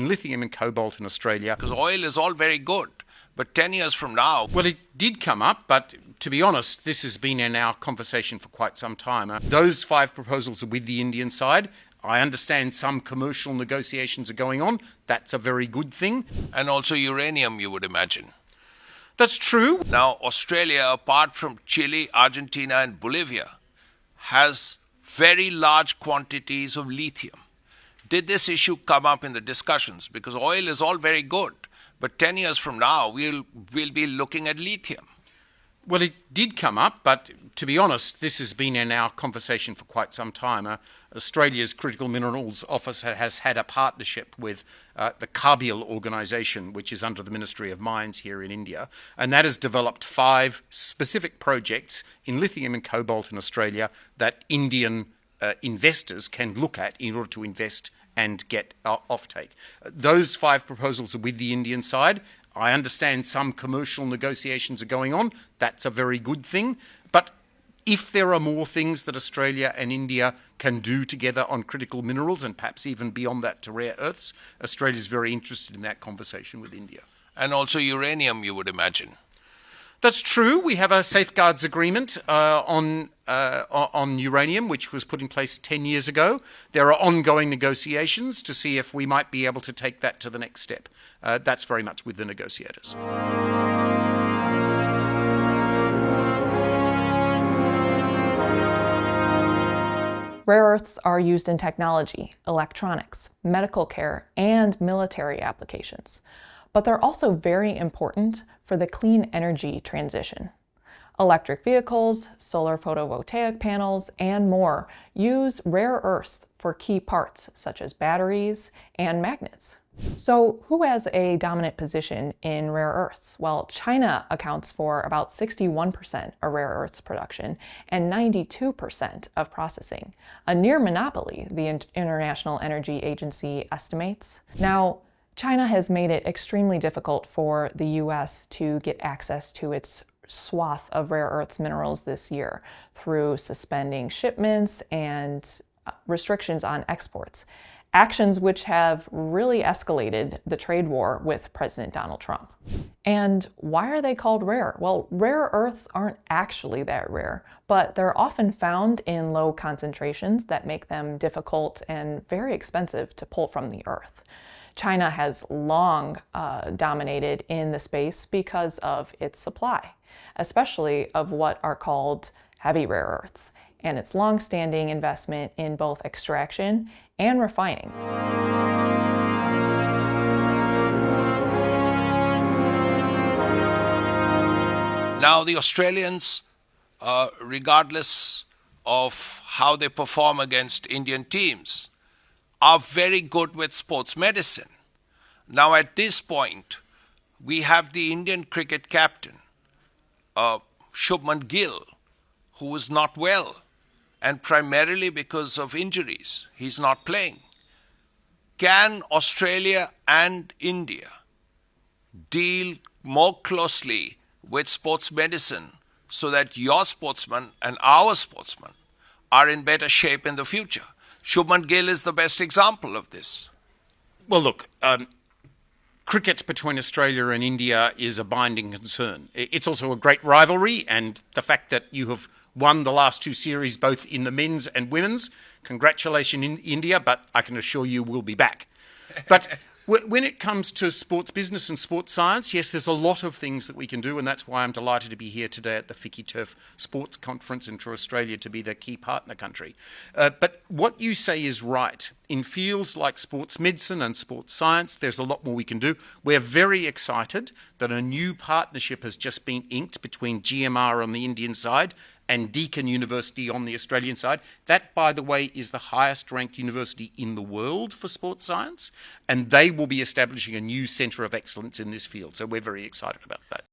in lithium and cobalt in Australia. Because oil is all very good, but 10 years from now... Well, it did come up, but to be honest, this has been in our conversation for quite some time. Those 5 proposals are with the Indian side. I understand some commercial negotiations are going on. That's a very good thing. And also uranium, you would imagine. That's true. Now, Australia, apart from Chile, Argentina and Bolivia, has very large quantities of lithium. Did this issue come up in the discussions? Because oil is all very good, but 10 years from now, we'll be looking at lithium. Well, it did come up, but to be honest, this has been in our conversation for quite some time. Australia's Critical Minerals Office has had a partnership with the Cargill organisation, which is under the Ministry of Mines here in India, and that has developed 5 specific projects in lithium and cobalt in Australia that Indian investors can look at in order to invest and get offtake. Those 5 proposals are with the Indian side. I understand some commercial negotiations are going on. That's a very good thing. But if there are more things that Australia and India can do together on critical minerals, and perhaps even beyond that to rare earths, Australia is very interested in that conversation with India. And also uranium, you would imagine. That's true. We have a safeguards agreement on uranium, which was put in place 10 years ago. There are ongoing negotiations to see if we might be able to take that to the next step. That's very much with the negotiators. Rare earths are used in technology, electronics, medical care, and military applications. But they're also very important for the clean energy transition. Electric vehicles, solar photovoltaic panels, and more use rare earths for key parts such as batteries and magnets. So who has a dominant position in rare earths? Well, China accounts for about 61% of rare earths production and 92% of processing, a near monopoly, the International Energy Agency estimates. Now, China has made it extremely difficult for the US to get access to its swath of rare earths minerals this year through suspending shipments and restrictions on exports, actions which have really escalated the trade war with President Donald Trump. And why are they called rare? Well, rare earths aren't actually that rare, but they're often found in low concentrations that make them difficult and very expensive to pull from the earth. China has long dominated in the space because of its supply, especially of what are called heavy rare earths, and its long-standing investment in both extraction and refining. Now the Australians, regardless of how they perform against Indian teams, are very good with sports medicine. Now at this point, we have the Indian cricket captain, Shubman Gill, who is not well, and primarily because of injuries, he's not playing. Can Australia and India deal more closely with sports medicine so that your sportsmen and our sportsmen are in better shape in the future? Shubman Gill is the best example of this. Well, look, cricket between Australia and India is a binding concern. It's also a great rivalry, and the fact that you have won the last 2 series, both in the men's and women's, congratulations in India, but I can assure you we'll be back. But when it comes to sports business and sports science, yes, there's a lot of things that we can do, and that's why I'm delighted to be here today at the Ficky Turf Sports Conference and for Australia to be the key partner country. But what you say is right. In fields like sports medicine and sports science, there's a lot more we can do. We're very excited that a new partnership has just been inked between GMR on the Indian side and Deakin University on the Australian side. That, by the way, is the highest ranked university in the world for sports science, and they will be establishing a new centre of excellence in this field. So we're very excited about that.